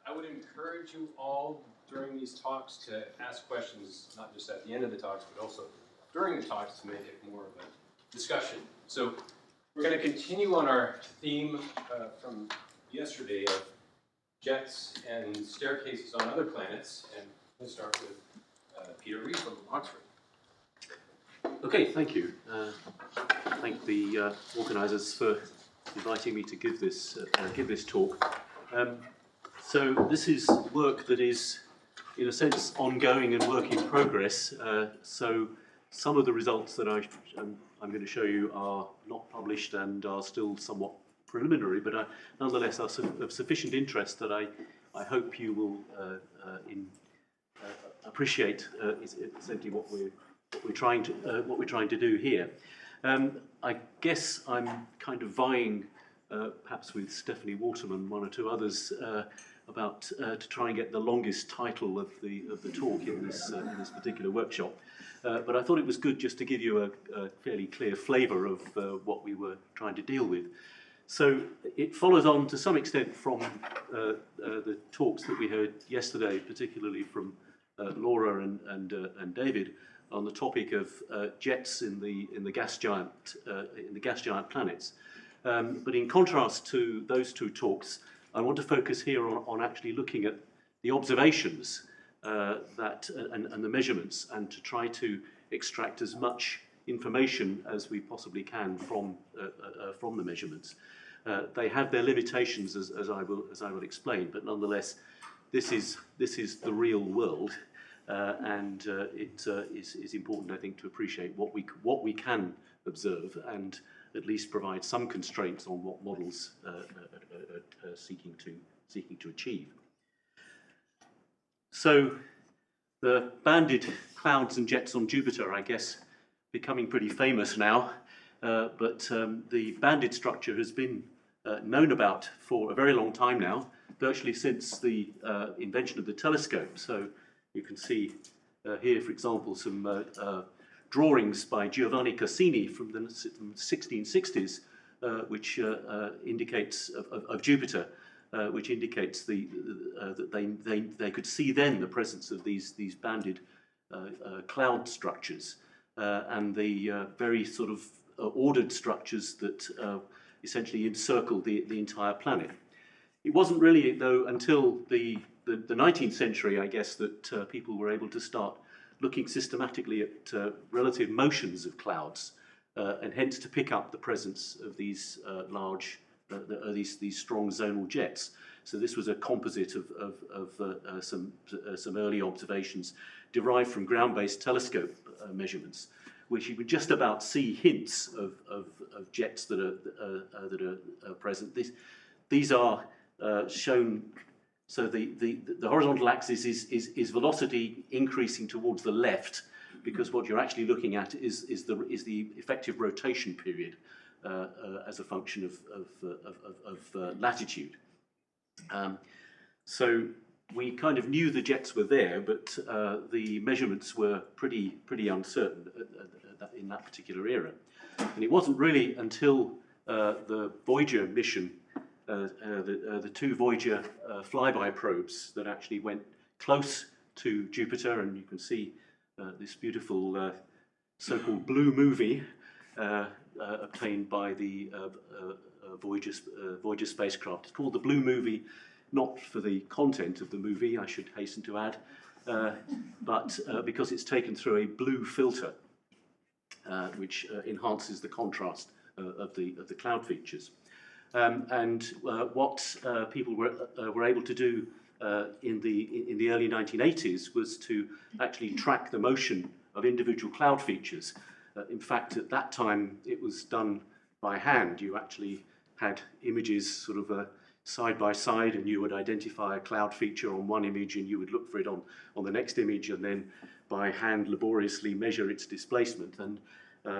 I would encourage you all during these talks to ask questions, not just at the end of the talks, but also during the talks to make it more of a discussion. So we're going to continue on our theme from yesterday of jets and staircases on other planets, and we'll start with Peter Reed from Oxford. Okay, thank you. Thank the organisers for inviting me to give this talk. So this is work that is, in a sense, ongoing and work in progress. So some of the results that I'm going to show you are not published and are still somewhat preliminary, but nonetheless are of sufficient interest that I hope you will appreciate essentially what we're trying to do here. I guess I'm kind of vying, perhaps with Stephanie Waterman, one or two others, about to try and get the longest title of the talk in this particular workshop. But I thought it was good just to give you a fairly clear flavour of what we were trying to deal with. So it follows on to some extent from the talks that we heard yesterday, particularly from Laura and David, on the topic of jets in the gas giant planets. But in contrast to those two talks, I want to focus here on actually looking at the observations and the measurements, and to try to extract as much information as we possibly can from the measurements. They have their limitations, as I will explain, but nonetheless, this is the real world, and it is important, I think, to appreciate what we can observe and at least provide some constraints on what models are seeking to achieve. So the banded clouds and jets on Jupiter, I guess, becoming pretty famous now, but the banded structure has been known about for a very long time now, virtually since the invention of the telescope. So you can see here, for example, some drawings by Giovanni Cassini from the 1660s, which indicates of Jupiter, which indicates that they could see then the presence of these banded cloud structures and the very sort of ordered structures that essentially encircle the entire planet. It wasn't really, though, until the 19th century, I guess, that people were able to start looking systematically at relative motions of clouds, and hence to pick up the presence of these large, these strong zonal jets. So this was a composite of some early observations derived from ground-based telescope measurements, which you would just about see hints of jets that are present. These are shown. So the horizontal axis is velocity increasing towards the left, because what you're actually looking at is the effective rotation period as a function of latitude. So we kind of knew the jets were there, but the measurements were pretty uncertain in that particular era. And it wasn't really until the Voyager mission, the two Voyager flyby probes that actually went close to Jupiter, and you can see this beautiful so-called blue movie obtained by the Voyager spacecraft. It's called the blue movie, not for the content of the movie, I should hasten to add, but because it's taken through a blue filter, which enhances the contrast of the cloud features. And what people were able to do in the early 1980s was to actually track the motion of individual cloud features. In fact, at that time, it was done by hand. You actually had images sort of side by side, and you would identify a cloud feature on one image, and you would look for it on the next image, and then by hand laboriously measure its displacement. And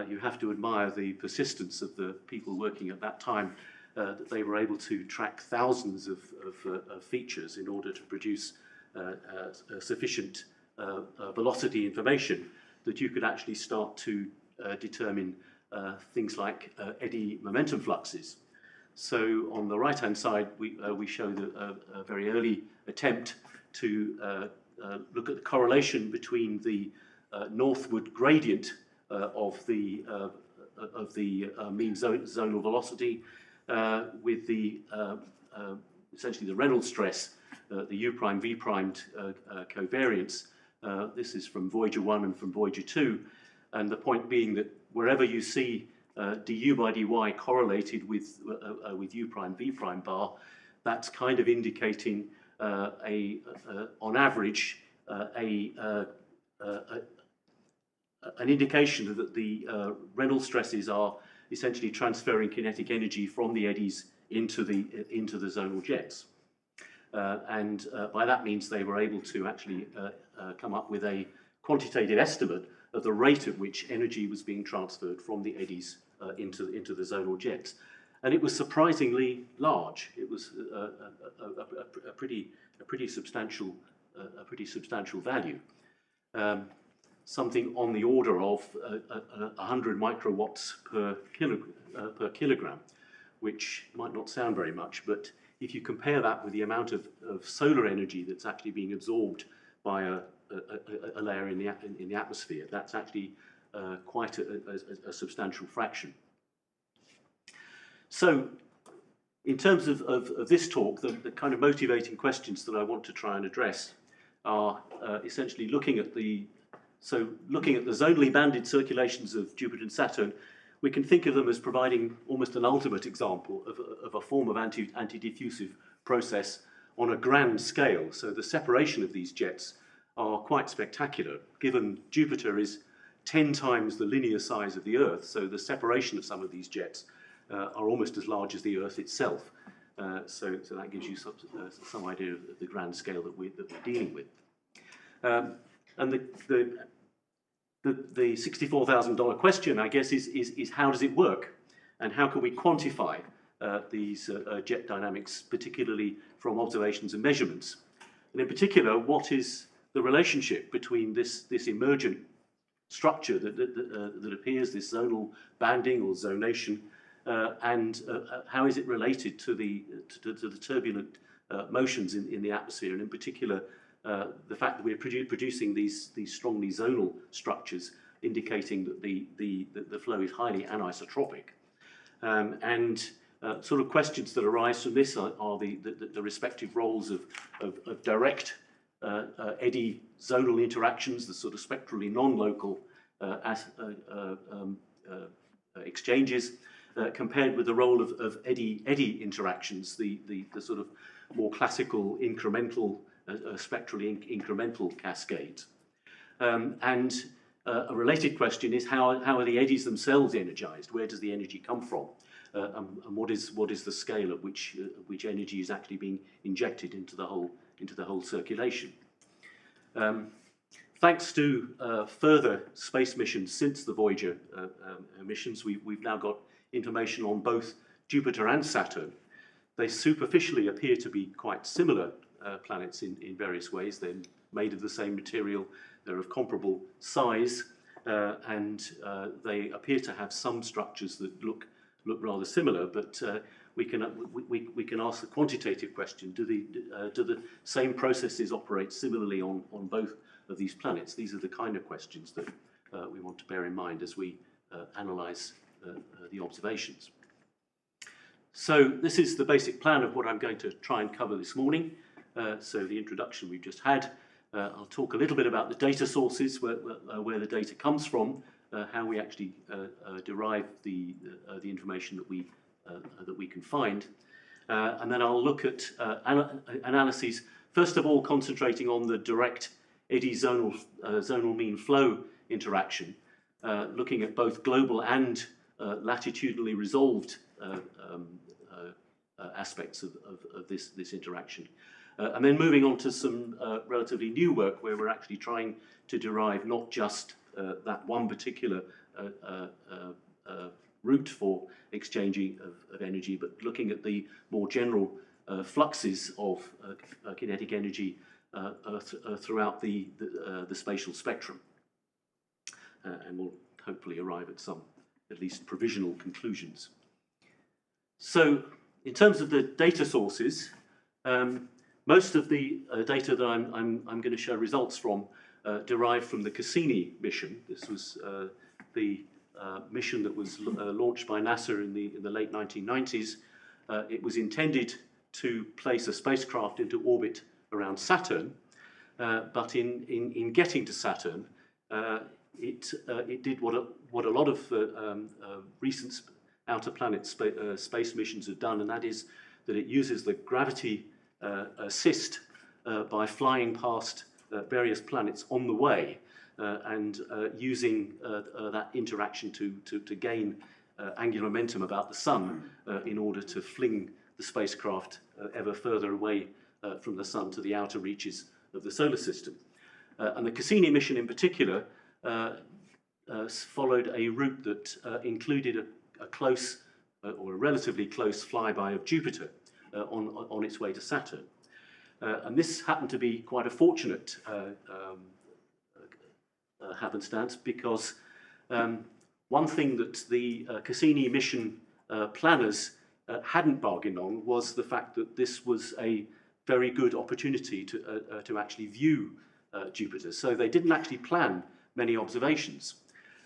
you have to admire the persistence of the people working at that time, that they were able to track thousands of features in order to produce sufficient velocity information that you could actually start to determine things like eddy momentum fluxes. So on the right-hand side, we show a very early attempt to look at the correlation between the northward gradient of the mean zonal velocity with the essentially the Reynolds stress, the U prime V primed covariance. This is from Voyager 1 and from Voyager 2, and the point being that wherever you see du by dy correlated with U prime V prime bar, that's kind of indicating on average an indication that the Reynolds stresses are essentially transferring kinetic energy from the eddies into the zonal jets, and by that means they were able to actually come up with a quantitative estimate of the rate at which energy was being transferred from the eddies into the zonal jets, and it was surprisingly large. It was a pretty substantial value. Something on the order of 100 microwatts per kilogram, which might not sound very much, but if you compare that with the amount of solar energy that's actually being absorbed by a layer in the atmosphere, that's actually quite a substantial fraction. So, in terms of this talk, the kind of motivating questions that I want to try and address are essentially looking at the zonally banded circulations of Jupiter and Saturn. We can think of them as providing almost an ultimate example of a form of anti-diffusive process on a grand scale. So the separation of these jets are quite spectacular, given Jupiter is 10 times the linear size of the Earth, so the separation of some of these jets are almost as large as the Earth itself. So that gives you some idea of the grand scale that we're dealing with. And the $64,000 question, I guess, is how does it work? And how can we quantify these jet dynamics, particularly from observations and measurements? And in particular, what is the relationship between this emergent structure that appears, this zonal banding or zonation, and how is it related to the turbulent motions in the atmosphere, and in particular, the fact that we're producing these strongly zonal structures, indicating that the flow is highly anisotropic. And sort of questions that arise from this are the respective roles of direct eddy-zonal interactions, the sort of spectrally non-local exchanges, compared with the role of eddy interactions, the sort of more classical incremental, spectrally incremental cascades. And a related question is how are the eddies themselves energized? Where does the energy come from? And what is the scale at which energy is actually being injected into the whole circulation? Thanks to further space missions since the Voyager missions, we've now got information on both Jupiter and Saturn. They superficially appear to be quite similar planets in various ways. They're made of the same material, they're of comparable size, and they appear to have some structures that look rather similar, but we can ask the quantitative question: do the same processes operate similarly on both of these planets? These are the kind of questions that we want to bear in mind as we analyze the observations. So this is the basic plan of what I'm going to try and cover this morning. So the introduction we've just had. I'll talk a little bit about the data sources, where the data comes from, how we actually derive the information that we can find, and then I'll look at analyses. First of all, concentrating on the direct eddy-zonal zonal mean flow interaction, looking at both global and latitudinally resolved aspects of this interaction. And then moving on to some relatively new work where we're actually trying to derive not just that one particular route for exchanging of energy, but looking at the more general fluxes of kinetic energy throughout the spatial spectrum. And we'll hopefully arrive at some at least provisional conclusions. So in terms of the data sources, most of the data that I'm going to show results from derived from the Cassini mission. This was the mission that was launched by NASA in the late 1990s. It was intended to place a spacecraft into orbit around Saturn, but in getting to Saturn, it did what a lot of recent outer planet space missions have done, and that is that it uses the gravity assist by flying past various planets on the way and using that interaction to gain angular momentum about the Sun in order to fling the spacecraft ever further away from the Sun to the outer reaches of the solar system. And the Cassini mission in particular followed a route that included a close or a relatively close flyby of Jupiter on its way to Saturn. And this happened to be quite a fortunate happenstance, because one thing that the Cassini mission planners hadn't bargained on was the fact that this was a very good opportunity to actually view Jupiter. So they didn't actually plan many observations.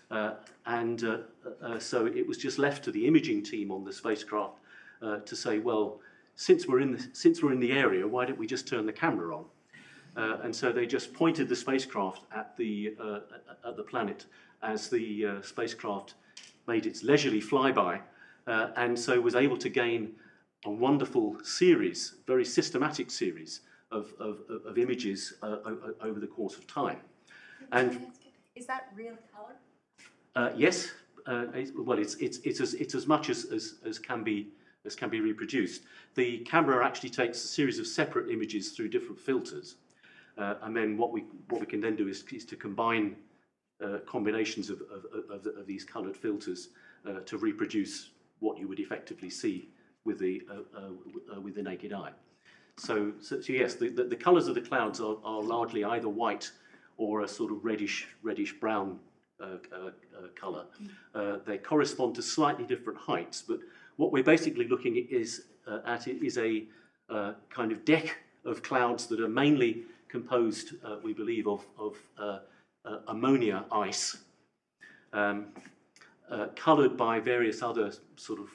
So it was just left to the imaging team on the spacecraft to say, well, since we're in the area, why don't we just turn the camera on? And so they just pointed the spacecraft at the planet as the spacecraft made its leisurely flyby, and so was able to gain a wonderful series, very systematic series of images over the course of time. And is that real color? yes, well, it's as much as can be reproduced. The camera actually takes a series of separate images through different filters, and then what we can then do is to combine combinations of these coloured filters to reproduce what you would effectively see with the naked eye. So yes, the colours of the clouds are largely either white or a sort of reddish brown colour. They correspond to slightly different heights, but what we're basically looking at is a kind of deck of clouds that are mainly composed, we believe, of ammonia ice, coloured by various other sort of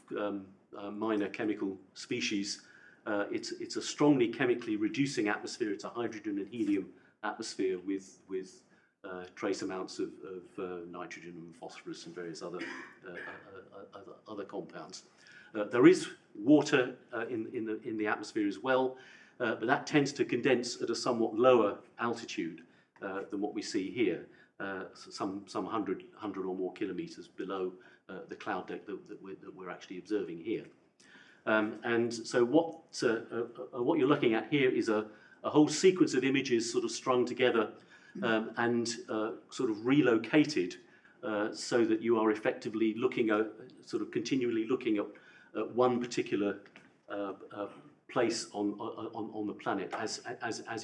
minor chemical species. It's a strongly chemically reducing atmosphere. It's a hydrogen and helium atmosphere with trace amounts of nitrogen and phosphorus and various other compounds. There is water in the atmosphere as well, but that tends to condense at a somewhat lower altitude than what we see here, some 100 or more kilometers below the cloud deck that we're actually observing here. And so what you're looking at here is a whole sequence of images sort of strung together and sort of relocated so that you are effectively looking at, sort of continually looking at one particular place on the planet as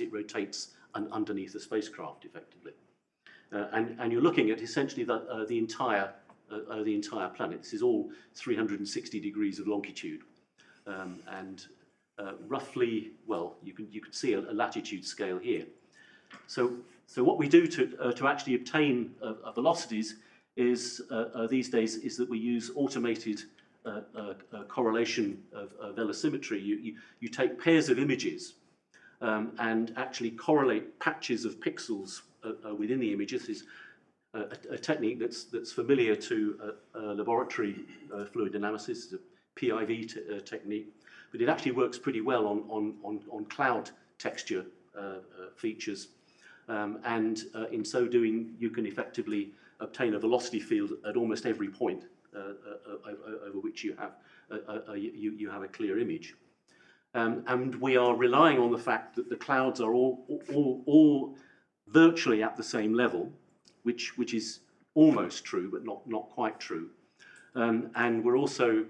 it rotates underneath the spacecraft, effectively. And you're looking at essentially the entire planet. This is all 360 degrees of longitude, and roughly, well, you can see a latitude scale here. So what we do to actually obtain velocities is these days is that we use automated correlation of velocimetry. You take pairs of images and actually correlate patches of pixels within the images. This is a technique that's familiar to laboratory fluid analysis. It's a PIV technique, but it actually works pretty well on cloud texture features. And in so doing, you can effectively obtain a velocity field at almost every point over which you have a clear image. And we are relying on the fact that the clouds are all virtually at the same level, which is almost true, but not quite true. And we're also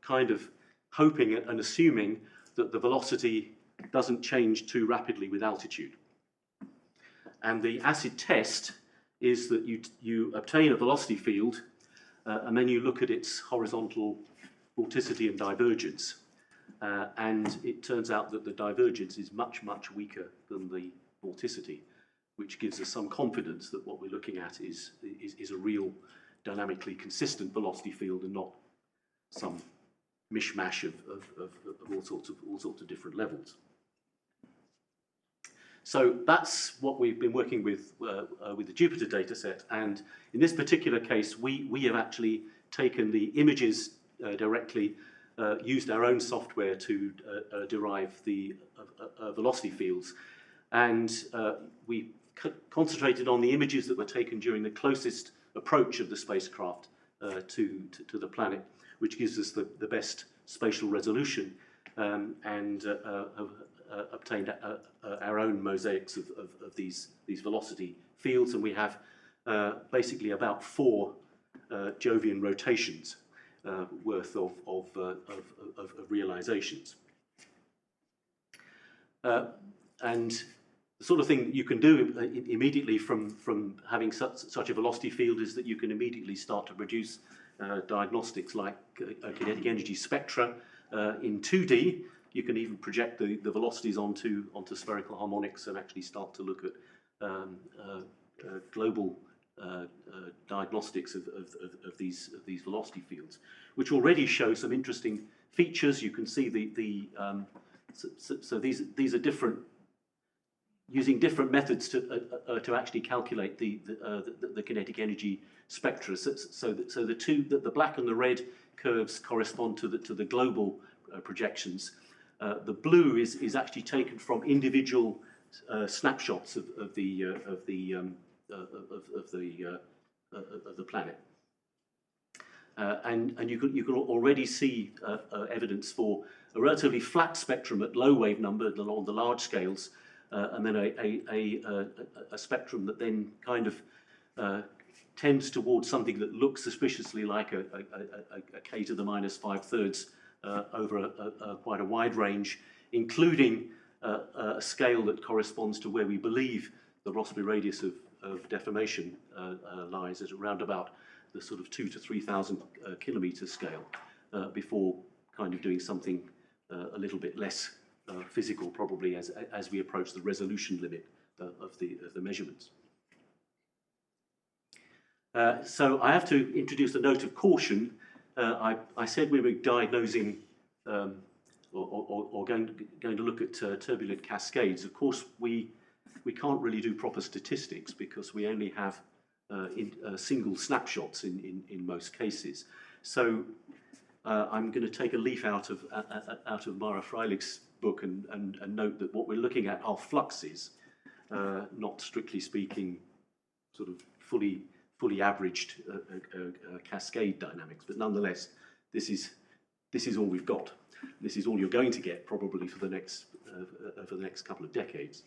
kind of hoping and assuming that the velocity doesn't change too rapidly with altitude. And the acid test is that you obtain a velocity field and then you look at its horizontal vorticity and divergence. and it turns out that the divergence is much, much weaker than the vorticity, which gives us some confidence that what we're looking at is a real dynamically consistent velocity field and not some mishmash of all sorts of different levels. So that's what we've been working with the Jupiter data set, and in this particular case we have actually taken the images directly, used our own software to derive the velocity fields, and we concentrated on the images that were taken during the closest approach of the spacecraft to the planet, which gives us the best spatial resolution, and have obtained our own mosaics of these velocity fields, and we have basically about 4 Jovian rotations worth of realizations. And the sort of thing that you can do immediately from having such a velocity field is that you can immediately start to produce diagnostics like kinetic energy spectra in 2D. You can even project the velocities onto spherical harmonics and actually start to look at global diagnostics of these velocity fields, which already show some interesting features. You can see so these are different, using different methods to actually calculate the kinetic energy spectra. So the black and the red curves correspond to the global projections. The blue is actually taken from individual snapshots of the planet, and you can already see evidence for a relatively flat spectrum at low wave number on the large scales, and then a spectrum that then kind of tends towards something that looks suspiciously like a k to the minus 5/3 over quite a wide range, including a scale that corresponds to where we believe the Rossby radius of deformation lies, at around about the sort of 2,000 to 3,000 kilometer scale, before kind of doing something a little bit less physical, probably as we approach the resolution limit of the measurements. So I have to introduce a note of caution. I said we were diagnosing or going to look at turbulent cascades. Of course, we can't really do proper statistics because we only have single snapshots in most cases. So I'm going to take a leaf out of Mara Freilich's book and note that what we're looking at are fluxes, not strictly speaking sort of fully averaged cascade dynamics, but nonetheless, this is all we've got. This is all you're going to get probably for the next couple of decades.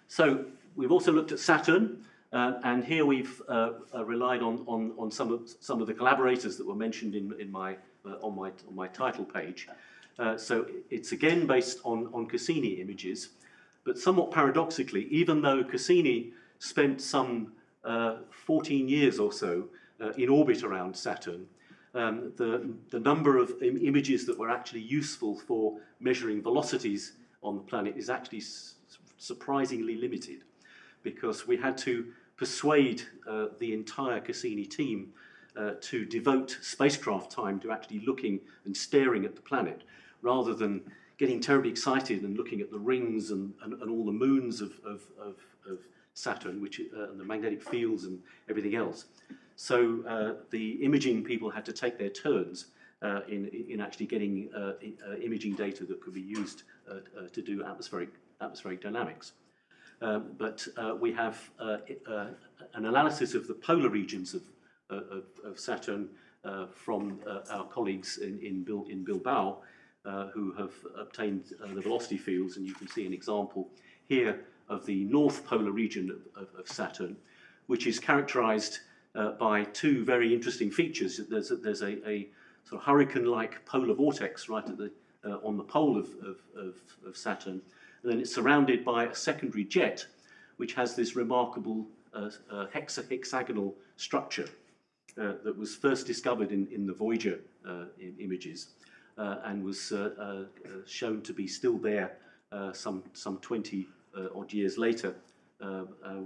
So we've also looked at Saturn, and here we've relied on some of the collaborators that were mentioned in my on my title page. So it's again based on Cassini images, but somewhat paradoxically, even though Cassini spent some 14 years or so in orbit around Saturn, the number of images that were actually useful for measuring velocities on the planet is actually surprisingly limited, because we had to persuade the entire Cassini team to devote spacecraft time to actually looking and staring at the planet, rather than getting terribly excited and looking at the rings and all the moons of Saturn, which and the magnetic fields and everything else. So the imaging people had to take their turns in actually getting imaging data that could be used to do atmospheric dynamics. But we have an analysis of the polar regions of Saturn from our colleagues in Bilbao, who have obtained the velocity fields, and you can see an example here of the north polar region of Saturn, which is characterized by 2 very interesting features. There's a sort of hurricane-like polar vortex right at on the pole of Saturn, and then it's surrounded by a secondary jet, which has this remarkable hexagonal structure. that was first discovered in the Voyager images and was shown to be still there some 20 odd years later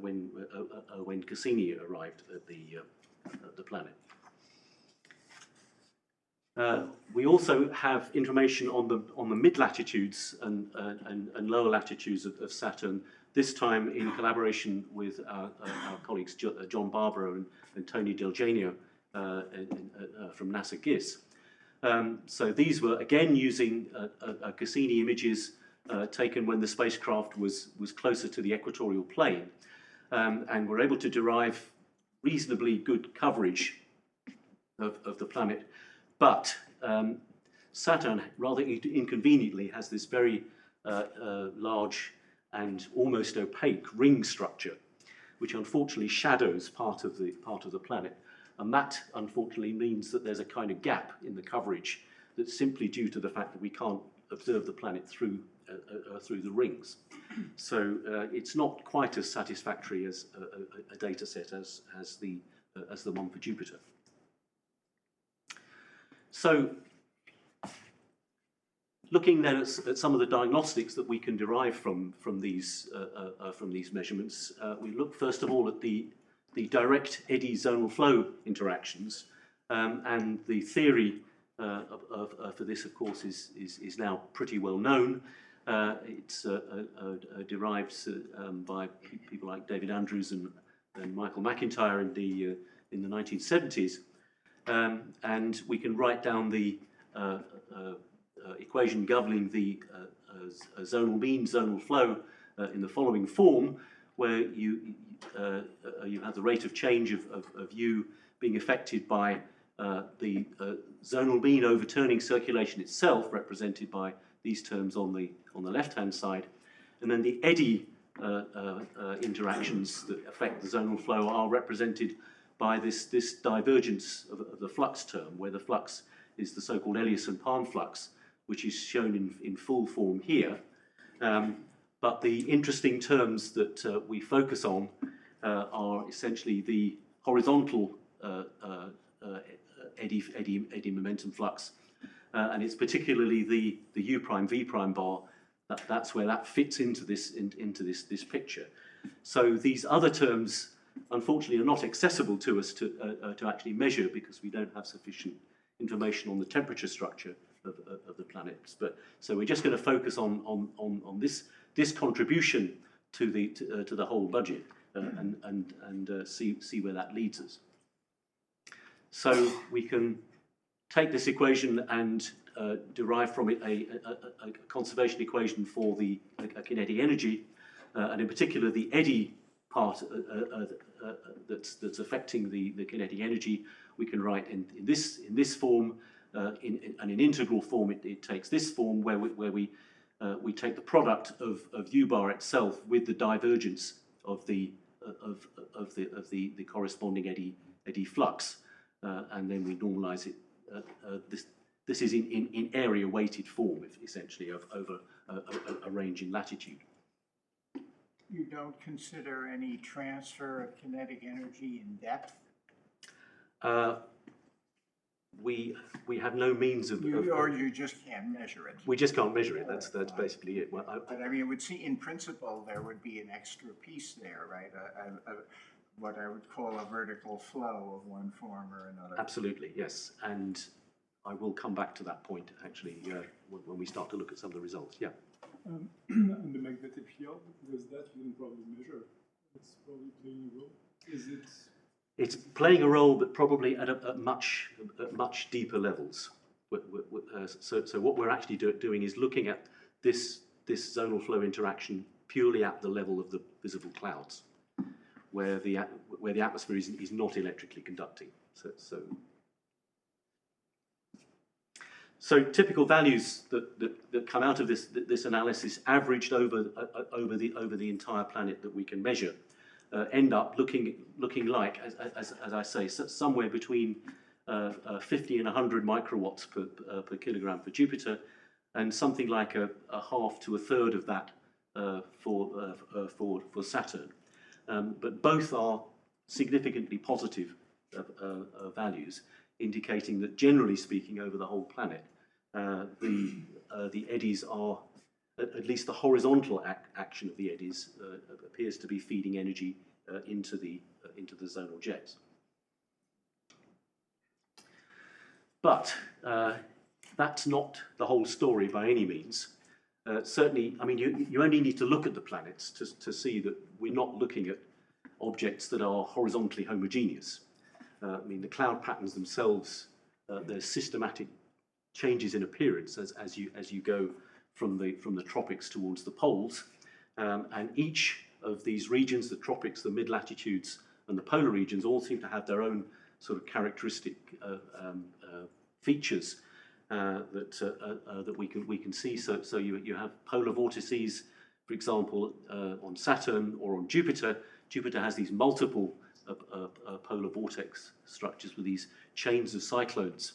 when Cassini arrived at the planet. We also have information on the mid-latitudes and lower latitudes of Saturn, this time in collaboration with our colleagues John Barbaro and Tony Del Genio from NASA GISS. So these were again using Cassini images taken when the spacecraft was closer to the equatorial plane, and were able to derive reasonably good coverage of the planet. But Saturn, rather inconveniently, has this very large and almost opaque ring structure, which unfortunately shadows part of the planet, and that unfortunately means that there's a kind of gap in the coverage that's simply due to the fact that we can't observe the planet through the rings. So it's not quite as satisfactory as a data set as the one for Jupiter. So, looking then at some of the diagnostics that we can derive from these measurements, we look first of all at the direct eddy-zonal flow interactions, and the theory for this, of course, is now pretty well known. It's derived by people like David Andrews and Michael McIntyre in the 1970s. And we can write down the equation governing the zonal mean zonal flow in the following form, where you have the rate of change of U being affected by the zonal mean overturning circulation itself, represented by these terms on the left-hand side, and then the eddy interactions that affect the zonal flow are represented by this divergence of the flux term, where the flux is the so-called Eliasson-Palm flux, which is shown in full form here. But the interesting terms that we focus on are essentially the horizontal eddy momentum flux, and it's particularly the U prime V prime bar. That's where that fits into this picture. So these other terms, unfortunately, are not accessible to us to actually measure, because we don't have sufficient information on the temperature structure of the planets. But so we're just going to focus on this contribution to the whole budget and see where that leads us. So we can take this equation and derive from it a conservation equation for the kinetic energy, and in particular the eddy part that's affecting the kinetic energy. We can write in this form, and in integral form it takes this form, where we take the product of U bar itself with the divergence of the corresponding eddy flux, and then we normalize it. This is in area weighted form, essentially, over a range in latitude. You don't consider any transfer of kinetic energy in depth? We have no means of... Or you just can't measure it? We just can't measure it, that's basically it. Well, but I mean, it would see, in principle, there would be an extra piece there, right? What I would call a vertical flow of one form or another. Absolutely, yes. And I will come back to that point, actually, when we start to look at some of the results, yeah. And the magnetic field, because that you can probably measure. It's probably playing a role. Is it? It's playing a role, but probably at much deeper levels. So what we're actually doing is looking at this zonal flow interaction purely at the level of the visible clouds, where the atmosphere is not electrically conducting. So typical values that come out of this analysis, averaged over the entire planet that we can measure, end up looking like, as I say, somewhere between 50 and 100 microwatts per kilogram for Jupiter, and something like a half to a third of that for Saturn. But both are significantly positive values, indicating that generally speaking over the whole planet, the eddies are, at least the horizontal action of the eddies appears to be feeding energy into the zonal jets. But that's not the whole story by any means. Certainly, I mean, you only need to look at the planets to see that we're not looking at objects that are horizontally homogeneous. I mean, the cloud patterns themselves, there's systematic changes in appearance as you go from the tropics towards the poles, and each of these regions, the tropics, the mid-latitudes, and the polar regions, all seem to have their own sort of characteristic features that we can see. So you have polar vortices, for example, on Saturn or on Jupiter. Jupiter has these multiple polar vortex structures with these chains of cyclones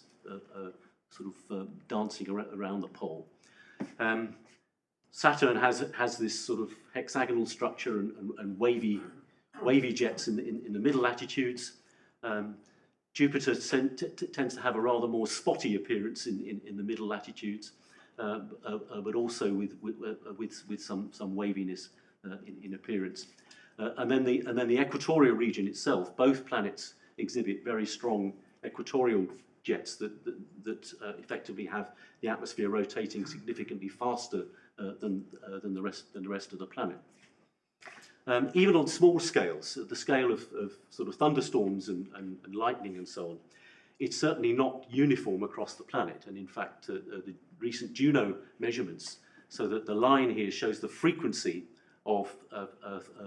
dancing around the pole. Saturn has this sort of hexagonal structure and wavy jets in the middle latitudes. Jupiter tends to have a rather more spotty appearance in the middle latitudes, but also with some waviness in appearance. And then the equatorial region itself, both planets exhibit very strong equatorial jets that effectively have the atmosphere rotating significantly faster than the rest of the planet. Even on small scales, at the scale of sort of thunderstorms and lightning and so on, it's certainly not uniform across the planet. And in fact, the recent Juno measurements, so that the line here shows the frequency of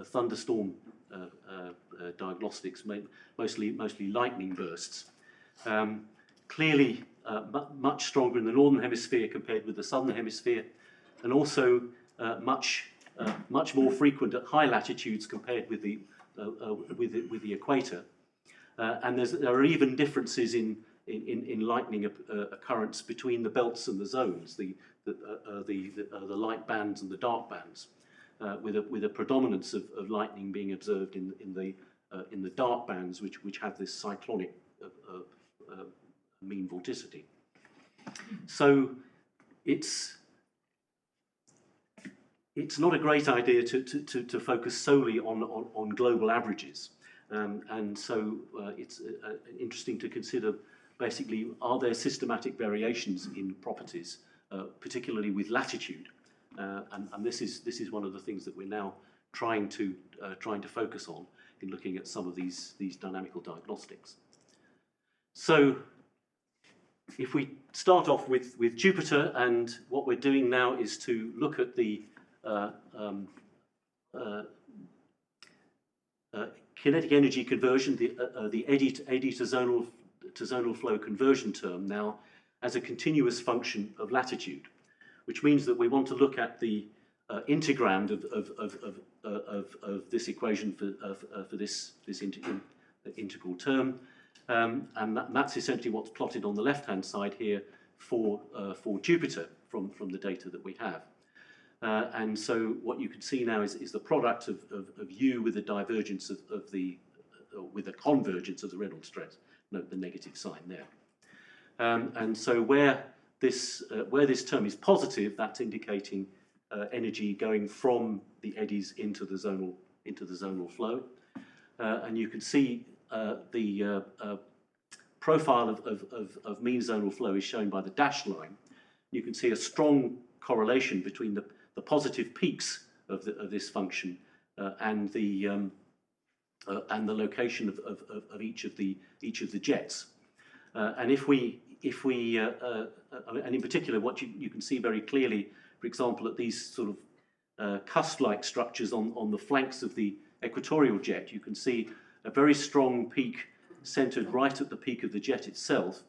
thunderstorm diagnostics, mostly lightning bursts. Clearly much stronger in the northern hemisphere compared with the southern hemisphere, and also much more frequent at high latitudes compared with the equator. And there are even differences in lightning occurrence between the belts and the zones, the light bands and the dark bands, with a predominance of lightning being observed in the dark bands, which have this cyclonic mean vorticity. So it's not a great idea to focus solely on global averages, and so it's interesting to consider basically, are there systematic variations in properties, particularly with latitude, and this is one of the things that we're now trying to focus on in looking at some of these dynamical diagnostics. So if we start off with Jupiter, and what we're doing now is to look at the kinetic energy conversion, the eddy to zonal flow conversion term now as a continuous function of latitude, which means that we want to look at the integrand of this equation for this integral term, and that's essentially what's plotted on the left-hand side here for Jupiter from the data that we have. And so what you can see now is the product of U with the divergence with a convergence of the Reynolds stress. Note the negative sign there. And so where this term is positive, that's indicating energy going from the eddies into the zonal flow. And you can see the profile of mean zonal flow is shown by the dashed line. You can see a strong correlation between the positive peaks of this function and the location of each of the jets. And and in particular, what you can see very clearly, for example, at these sort of cusp-like structures on the flanks of the equatorial jet, you can see a very strong peak centered right at the peak of the jet itself,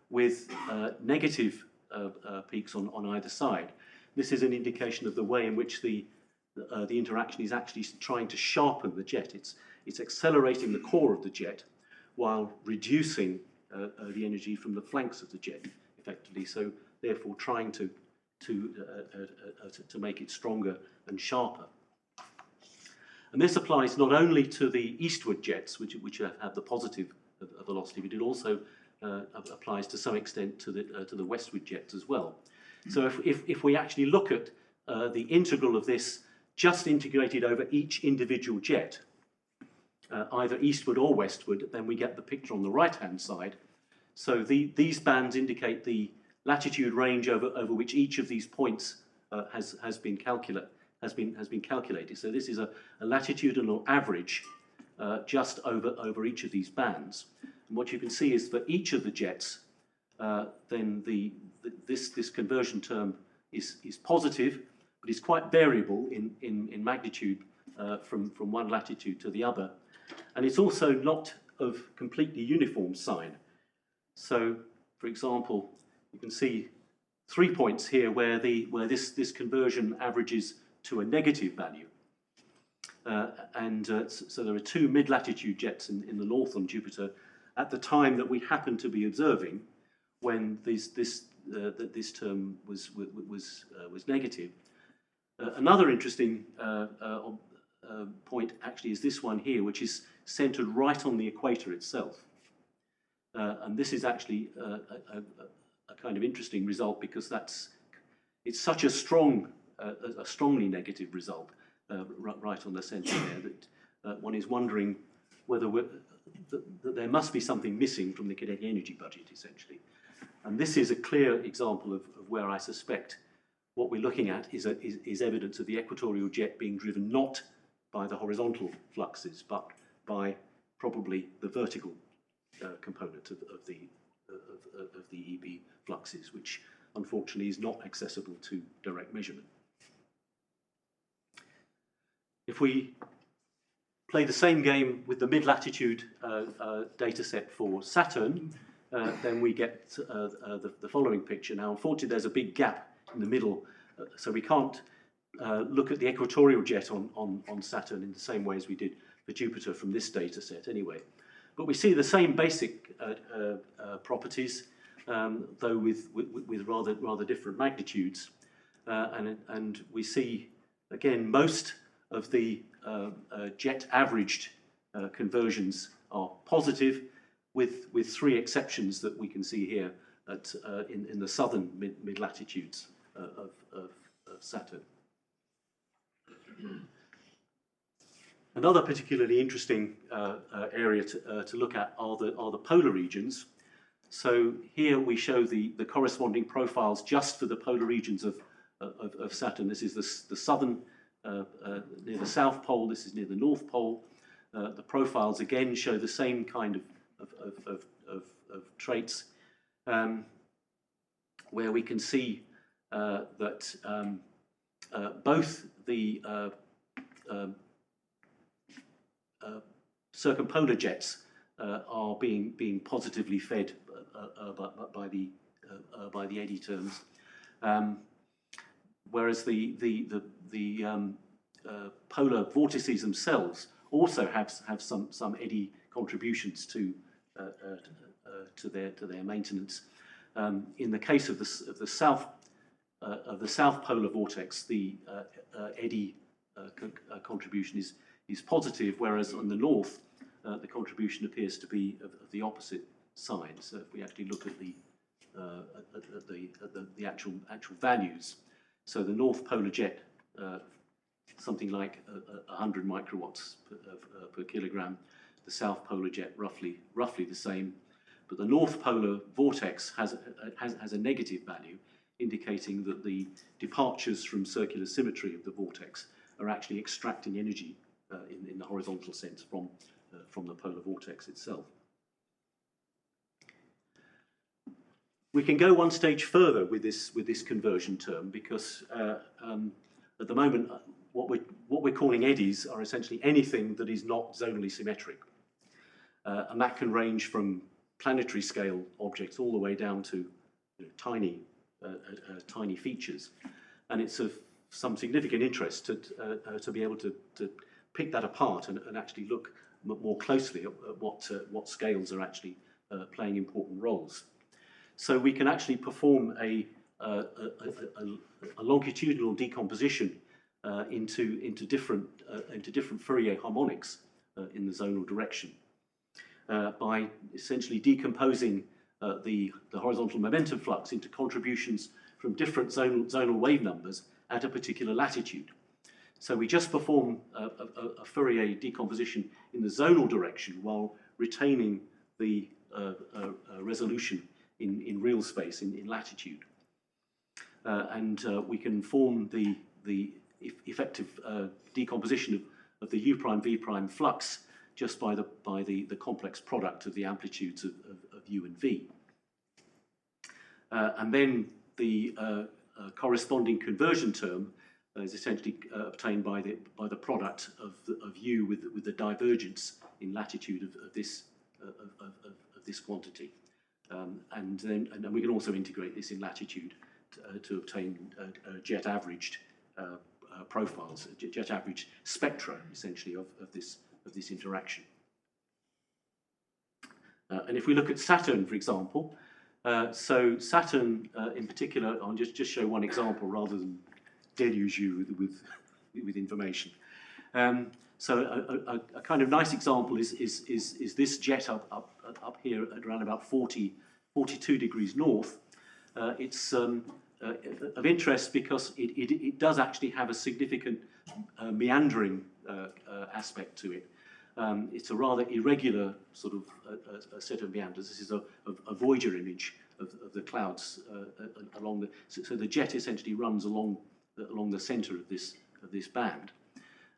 with negative peaks on either side. This is an indication of the way in which the interaction is actually trying to sharpen the jet. It's accelerating the core of the jet while reducing the energy from the flanks of the jet, effectively. So therefore, trying to make it stronger and sharper. And this applies not only to the eastward jets, which have the positive velocity, but it also applies to some extent to the westward jets as well. So if we actually look at the integral of this just integrated over each individual jet, either eastward or westward, then we get the picture on the right-hand side. So these bands indicate the latitude range over which each of these points has been calculated. So this is a latitudinal average just over each of these bands. And what you can see is for each of the jets, then this conversion term is positive, but it's quite variable in magnitude from one latitude to the other. And it's also not of completely uniform sign. So, for example, you can see 3 points here where this conversion averages to a negative value. So there are 2 mid-latitude jets in the north on Jupiter at the time that we happen to be observing when this term was negative. Another interesting point actually is this one here, which is centered right on the equator itself. And this is actually a kind of interesting result because it's such a strongly negative result right on the center there that one is wondering whether that there must be something missing from the kinetic energy budget, essentially. And this is a clear example of where I suspect what we're looking at is evidence of the equatorial jet being driven not by the horizontal fluxes, but by probably the vertical component of the EB fluxes, which unfortunately is not accessible to direct measurement. If we play the same game with the mid-latitude data set for Saturn, then we get the following picture. Now, unfortunately, there's a big gap in the middle, so we can't look at the equatorial jet on Saturn in the same way as we did for Jupiter from this data set anyway. But we see the same basic properties, though with rather different magnitudes. And we see, again, most of the jet averaged conversions are positive, with 3 exceptions that we can see here in the southern mid-latitudes of Saturn. Another particularly interesting area to look at are the polar regions. So here we show the corresponding profiles just for the polar regions of Saturn. This is the southern, near the South Pole. This is near the North Pole. The profiles again show the same kind of traits, where we can see that both the circumpolar jets are being positively fed by the eddy terms, whereas the polar vortices themselves also have some eddy contributions to their maintenance. In the case of the south polar vortex, the eddy contribution is positive, whereas on the north, the contribution appears to be of the opposite side. So if we actually look at the actual values, so the north polar jet, something like 100 microwatts per kilogram. The south polar jet roughly the same, but the north polar vortex has a negative value, indicating that the departures from circular symmetry of the vortex are actually extracting energy in the horizontal sense from the polar vortex itself. We can go one stage further with this conversion term, because at the moment what we're calling eddies are essentially anything that is not zonally symmetric, and that can range from planetary scale objects all the way down to tiny features, and it's of some significant interest to be able to pick that apart and actually look more closely at what scales are actually playing important roles. So we can actually perform a longitudinal decomposition into different Fourier harmonics in the zonal direction. by essentially decomposing the horizontal momentum flux into contributions from different zonal wave numbers at a particular latitude. So we just perform a Fourier decomposition in the zonal direction while retaining the resolution in real space, in latitude. And we can form the effective decomposition of the U prime V prime flux just by the complex product of the amplitudes of U and V. And then the corresponding conversion term is essentially obtained by the product of U with the divergence in latitude of this quantity, and then we can also integrate this in latitude to obtain jet averaged profiles, jet averaged spectra essentially of this interaction. And if we look at Saturn, for example, so Saturn in particular, I'll just show one example rather than deluge you with information. So a kind of nice example is this jet up here at around about 42 degrees north. It's of interest because it does actually have a significant meandering aspect to it. It's a rather irregular sort of a set of meanders. This is a Voyager image of the clouds along the. So the jet essentially runs along the centre of this band,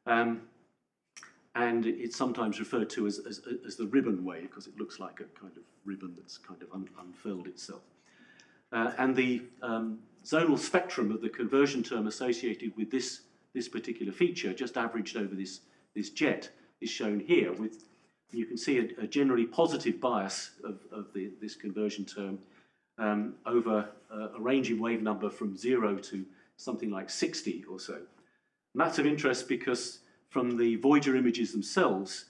and it's sometimes referred to as the ribbon wave because it looks like a kind of ribbon that's kind of unfurled itself. And the zonal spectrum of the conversion term associated with this particular feature, just averaged over this jet, is shown here. With you can see a generally positive bias of this conversion term over a ranging wave number from 0 to something like 60 or so. And that's of interest because from the Voyager images themselves,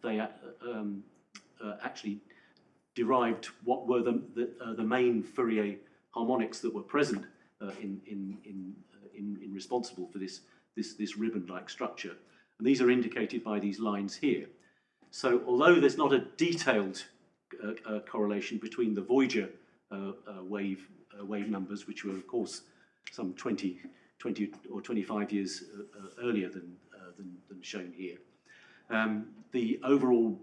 they actually derived what were the main Fourier harmonics that were present in responsible for this ribbon-like structure. And these are indicated by these lines here. So although there's not a detailed correlation between the Voyager wave numbers, which were of course some 20 or 25 years earlier than shown here, the overall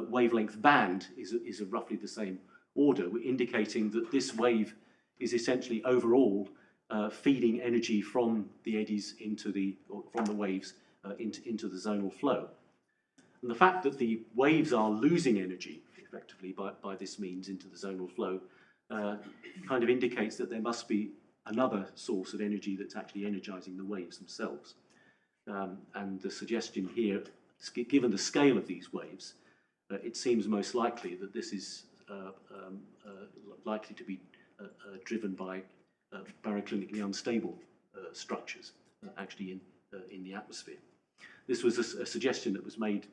wavelength band is of roughly the same order. We're indicating that this wave is essentially overall feeding energy from the eddies from the waves into the zonal flow. And the fact that the waves are losing energy effectively by this means into the zonal flow kind of indicates that there must be another source of energy that's actually energizing the waves themselves. And the suggestion here, given the scale of these waves, it seems most likely that this is likely to be driven by baroclinically unstable structures actually in the atmosphere. This was a suggestion that was made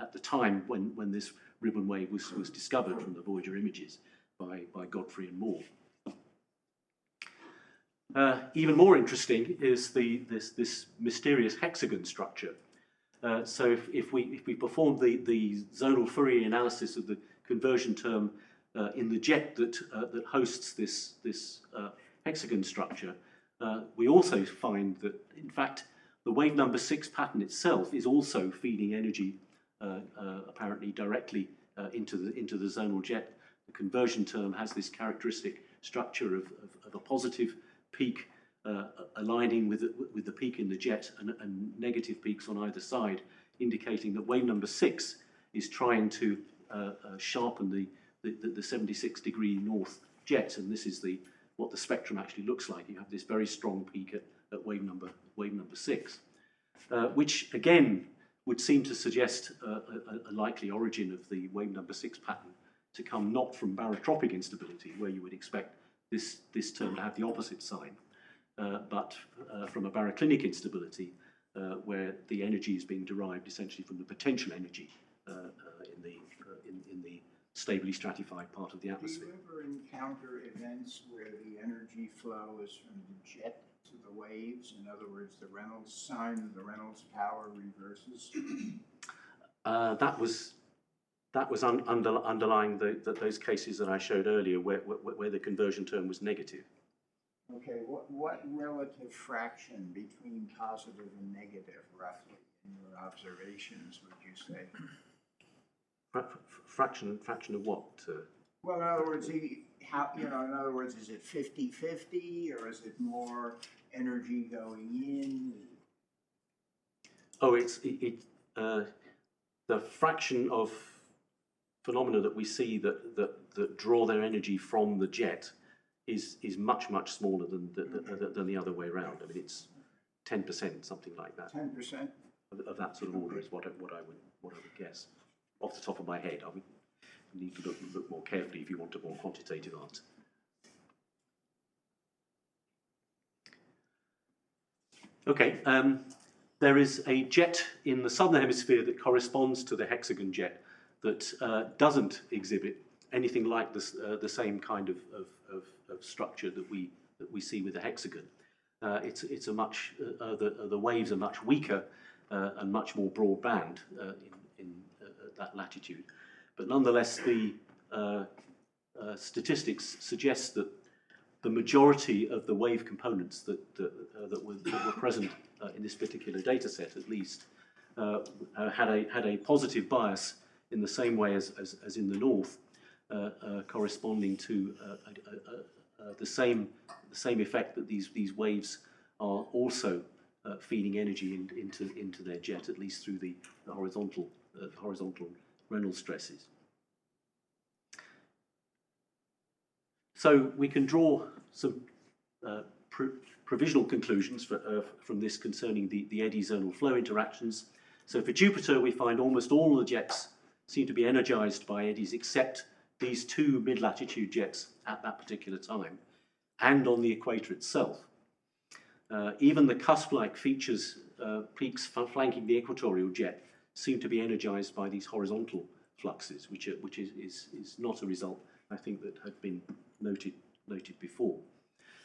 at the time when this ribbon wave was discovered from the Voyager images by Godfrey and Moore. Even more interesting is this mysterious hexagon structure. So if we perform the zonal Fourier analysis of the conversion term in the jet that hosts this hexagon structure, we also find that in fact the wave number 6 pattern itself is also feeding energy apparently directly into the zonal jet. The conversion term has this characteristic structure of a positive peak aligning with the peak in the jet and negative peaks on either side, indicating that wave number 6 is trying to sharpen the 76 degree north jet, and this is what the spectrum actually looks like. You have this very strong peak at wave number 6, which again would seem to suggest a likely origin of the wave number 6 pattern to come not from barotropic instability, where you would expect this term to have the opposite sign, but from a baroclinic instability, where the energy is being derived essentially from the potential energy in the stably stratified part of the atmosphere. Do you ever encounter events where the energy flow is from the jet to the waves? In other words, the Reynolds sign, the Reynolds power reverses? That was that was underlying those cases that I showed earlier where the conversion term was negative. Okay, what relative fraction between positive and negative, roughly, in your observations, would you say? Fraction of what? Well, in other words, in other words, is it 50-50, or is it more energy going in? Oh, the fraction of phenomena that we see that draw their energy from the jet is much smaller than the other way around. I mean, it's 10%, something like that. 10%. Of that sort of order is what I would guess, off the top of my head. I would need to look more carefully if you want a more quantitative answer. Okay, there is a jet in the southern hemisphere that corresponds to the hexagon jet that doesn't exhibit anything like the same kind of structure that we see with the hexagon. It's a much the waves are much weaker and much more broadband in that latitude, but nonetheless the statistics suggest that the majority of the wave components that were present in this particular data set, at least, had a positive bias in the same way as in the north, corresponding to the same effect that these waves are also feeding energy into their jet, at least through the horizontal Reynolds stresses. So we can draw some provisional conclusions from this concerning the eddy-zonal flow interactions. So for Jupiter, we find almost all the jets seem to be energized by eddies except these two mid-latitude jets at that particular time, and on the equator itself. Even the cusp-like features, peaks flanking the equatorial jet, seem to be energized by these horizontal fluxes, which is not a result, I think, that had been noted before.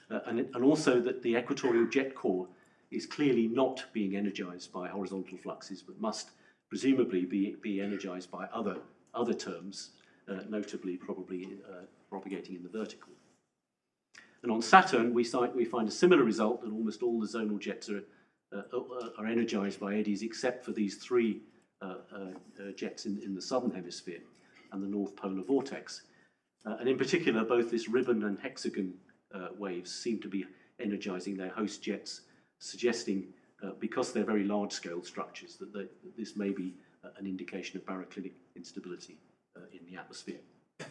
And also that the equatorial jet core is clearly not being energized by horizontal fluxes, but must presumably be energized by other terms, notably probably propagating in the vertical. And on Saturn, we find a similar result, that almost all the zonal jets are energized by eddies, except for these three jets in the southern hemisphere and the north polar vortex. And in particular, both this ribbon and hexagon waves seem to be energizing their host jets, suggesting, because they're very large-scale structures, that this may be an indication of baroclinic instability in the atmosphere. Can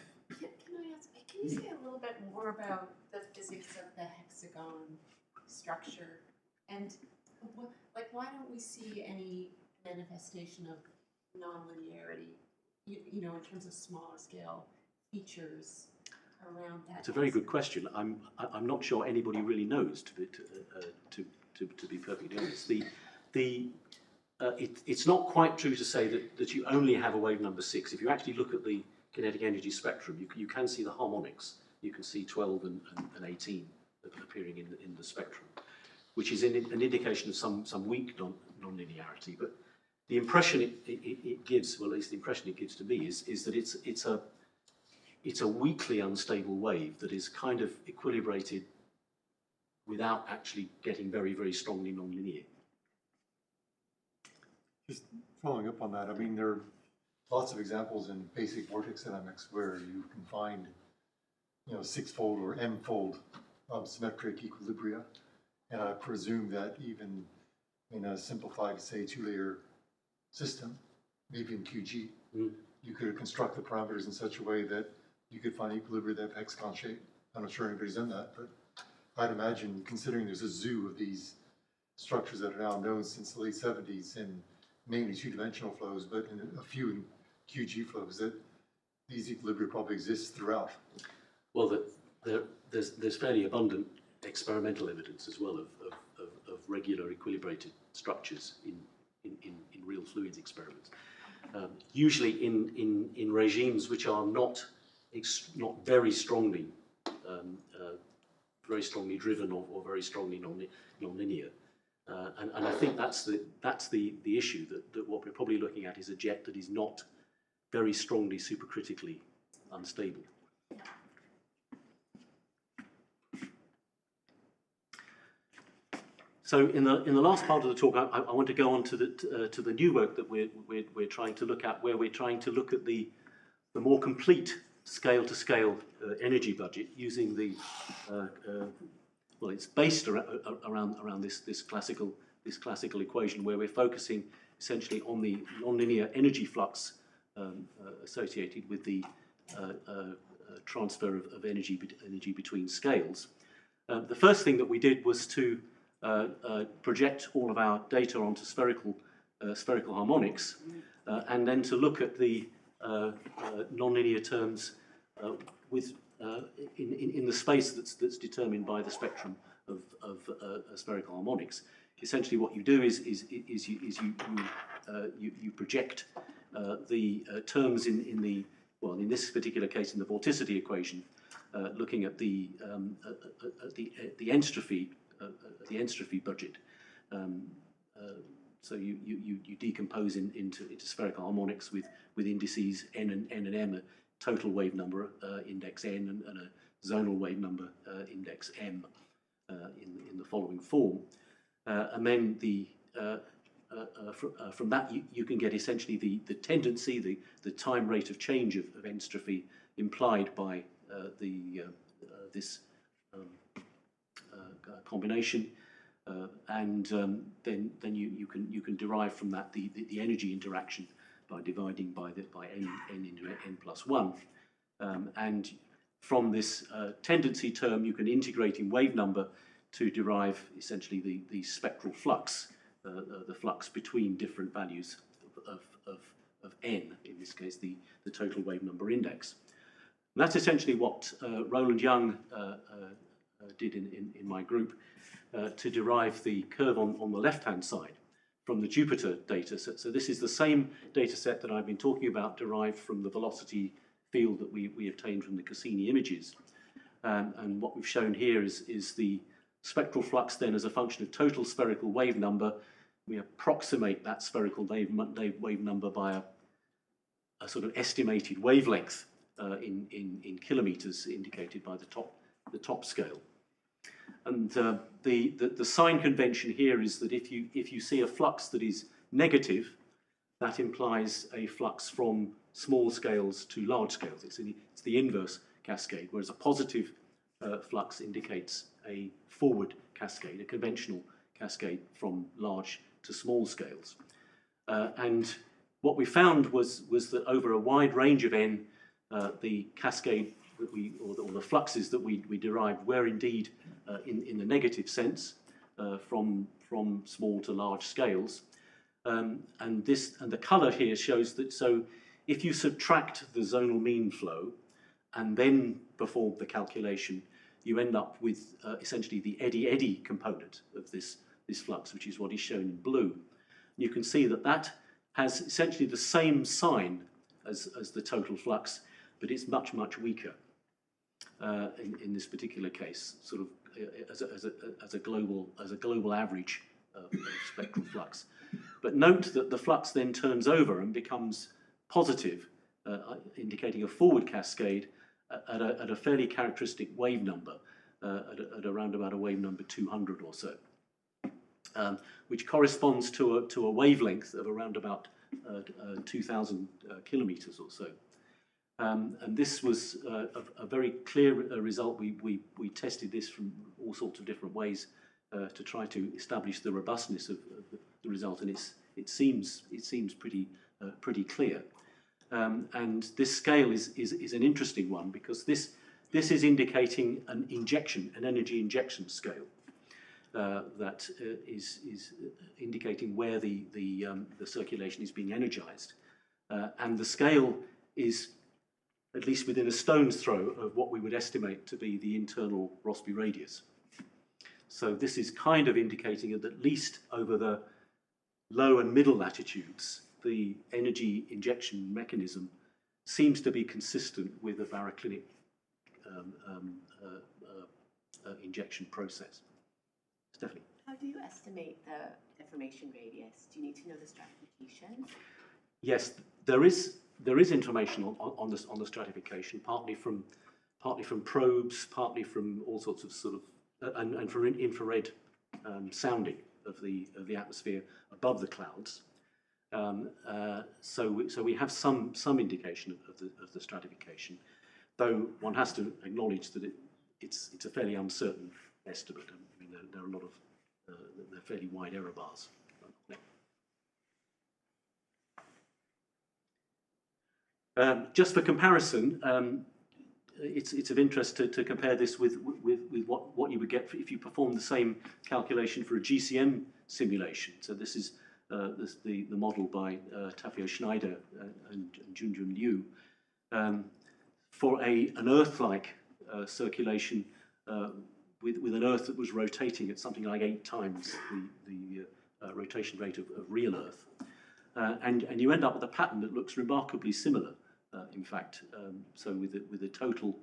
I ask, can you say a little bit more about the physics of the hexagon structure? And why don't we see any manifestation of nonlinearity, you know, in terms of smaller scale features around that? It's a very good question. I'm not sure anybody really knows, to be perfectly honest. It's not quite true to say that you only have a wave number 6. If you actually look at the kinetic energy spectrum, you can see the harmonics. You can see 12 and 18 appearing in the spectrum, which is an indication of some weak nonlinearity. But the impression it gives, well, at least the impression it gives to me, is that it's a weakly unstable wave that is kind of equilibrated without actually getting very, very strongly nonlinear. Just following up on that, I mean, there are lots of examples in basic vortex dynamics where you can find, you know, 6-fold or m-fold symmetric equilibria, and I presume that even in a simplified, say, 2-layer system, maybe in QG, you could construct the parameters in such a way that you could find equilibria that have hexagon shape. I'm not sure anybody's done that, but I'd imagine, considering there's a zoo of these structures that are now known since the late 70s in mainly two-dimensional flows, but in a few in QG flows, that these equilibria probably exist throughout. Well, there's fairly abundant experimental evidence as well of regular equilibrated structures in real fluids experiments. Usually in regimes which are not very strongly driven or very strongly nonlinear. And I think that's the issue, that what we're probably looking at is a jet that is not very strongly supercritically unstable. So in the last part of the talk, I want to go on to the new work that we're trying to look at, where we're trying to look at the more complete scale-to-scale energy budget using the well, it's based around this classical equation, where we're focusing essentially on the nonlinear energy flux associated with the transfer of energy between scales. The first thing that we did was to project all of our data onto spherical harmonics, and then to look at the nonlinear terms in the space that's determined by the spectrum of spherical harmonics. Essentially, what you do is you project the terms in this particular case in the vorticity equation, looking at the entropy budget. So you decompose into spherical harmonics with indices n and m, a total wave number index n, and a zonal wave number index m in the following form. And then from that you can get essentially the tendency, the time rate of change of entropy implied by this combination, and then you can derive from that the energy interaction by dividing by n into n plus 1, and from this tendency term you can integrate in wave number to derive essentially the spectral flux, the flux between different values of n, in this case the total wave number index. And that's essentially what Roland Young did in my group to derive the curve on the left-hand side from the Jupiter data set. So this is the same data set that I've been talking about, derived from the velocity field that we obtained from the Cassini images. And what we've shown here is the spectral flux then as a function of total spherical wave number. We approximate that spherical wave number by a sort of estimated wavelength in kilometers, indicated by the top scale. And the sign convention here is that if you see a flux that is negative, that implies a flux from small scales to large scales. It's the inverse cascade, whereas a positive flux indicates a forward cascade, a conventional cascade from large to small scales. And what we found was that over a wide range of n, the cascade that or the fluxes that we derived were indeed in the negative sense, from small to large scales. And the colour here shows that, so if you subtract the zonal mean flow and then perform the calculation, you end up with essentially the eddy-eddy component of this flux, which is what is shown in blue. You can see that has essentially the same sign as the total flux, but it's much weaker in this particular case, sort of as a global average of spectral flux. But note that the flux then turns over and becomes positive, indicating a forward cascade at a fairly characteristic wave number, at around about a wave number 200 or so, which corresponds to a wavelength of around about 2,000 kilometers or so. And this was a very clear result. We tested this from all sorts of different ways to try to establish the robustness of the result, and it seems pretty clear. And this scale is an interesting one, because this is indicating an energy injection scale that is indicating where the circulation is being energized, and the scale is at least within a stone's throw of what we would estimate to be the internal Rossby radius. So this is kind of indicating that at least over the low and middle latitudes, the energy injection mechanism seems to be consistent with a baroclinic injection process. Stephanie? How do you estimate the deformation radius? Do you need to know the stratification? Yes, there is information on the stratification, partly from probes, partly from all sorts of sort of and from infrared sounding of the atmosphere above the clouds. So we have some indication of the stratification, though one has to acknowledge that it's a fairly uncertain estimate. I mean, there are a lot of they're fairly wide error bars. Just for comparison, it's of interest to compare this with what you would get if you perform the same calculation for a GCM simulation. So this is the model by Tapio Schneider and Junjun Liu for an Earth-like circulation with an Earth that was rotating at something like 8 times the rotation rate of real Earth. And you end up with a pattern that looks remarkably similar, in fact. So with a total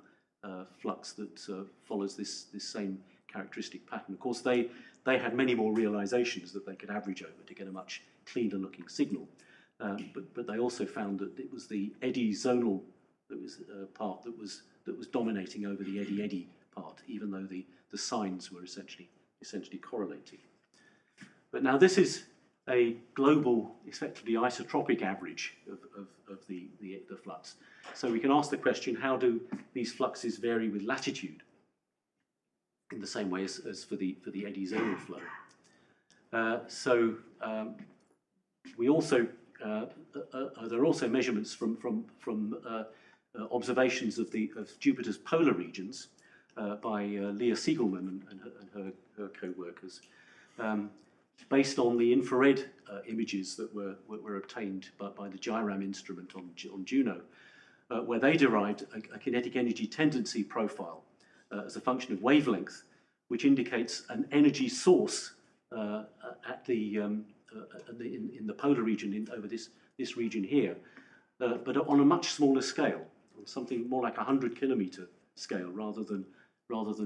flux that follows this same characteristic pattern. Of course, they had many more realizations that they could average over to get a much cleaner looking signal. But they also found that it was the eddy-zonal that was part that was dominating over the eddy-eddy part, even though the signs were essentially correlating. But now this is a global, effectively isotropic average of the flux. So we can ask the question, how do these fluxes vary with latitude? In the same way as for the eddy-zonal flow. We also there are also measurements from observations of Jupiter's polar regions by Leah Siegelman and her co-workers, based on the infrared images that were obtained by the GIRAM instrument on Juno, where they derived a kinetic energy tendency profile as a function of wavelength, which indicates an energy source in the polar region over this region here, but on a much smaller scale, on something more like 100 kilometer scale rather than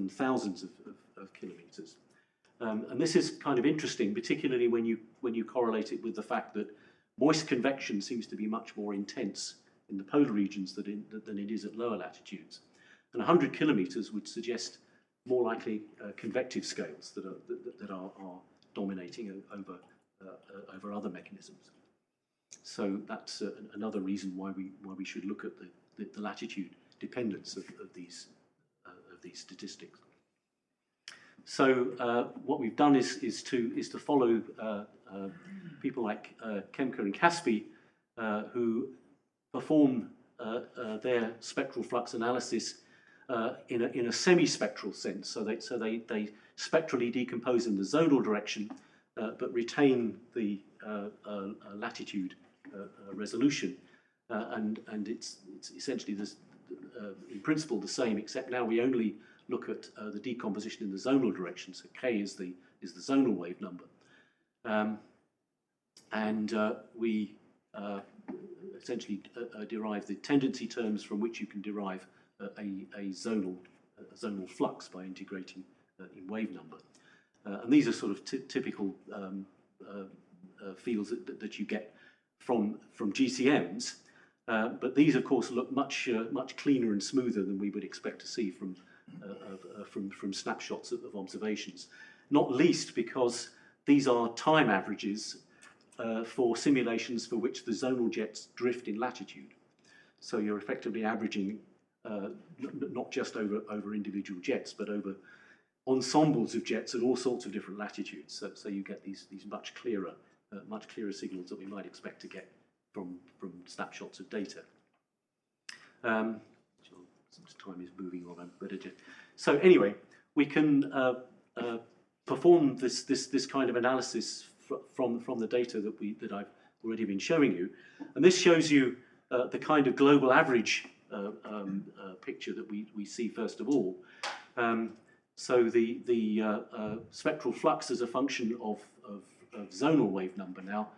thousands of kilometers. And this is kind of interesting, particularly when you correlate it with the fact that moist convection seems to be much more intense in the polar regions than it is at lower latitudes. And 100 kilometers would suggest more likely convective scales that are dominating over other mechanisms. So that's another reason why we should look at the latitude dependence of these statistics. So what we've done is to follow people like Kemker and Caspi, who perform their spectral flux analysis in a semi-spectral sense. So they spectrally decompose in the zonal direction, but retain the latitude resolution, and it's essentially in principle the same, except now we only look at the decomposition in the zonal direction. So K is the zonal wave number, and we essentially derive the tendency terms from which you can derive a zonal flux by integrating in wave number. And these are sort of typical fields that you get from GCMs, but these of course look much cleaner and smoother than we would expect to see from snapshots of observations, not least because these are time averages for simulations for which the zonal jets drift in latitude. So you're effectively averaging not just over individual jets, but over ensembles of jets at all sorts of different latitudes. So you get these much clearer signals that we might expect to get from snapshots of data. Since time is moving on, I'm better to. So anyway, we can perform this kind of analysis from the data that I've already been showing you, and this shows you the kind of global average picture that we see first of all. So the spectral flux as a function of zonal wave number now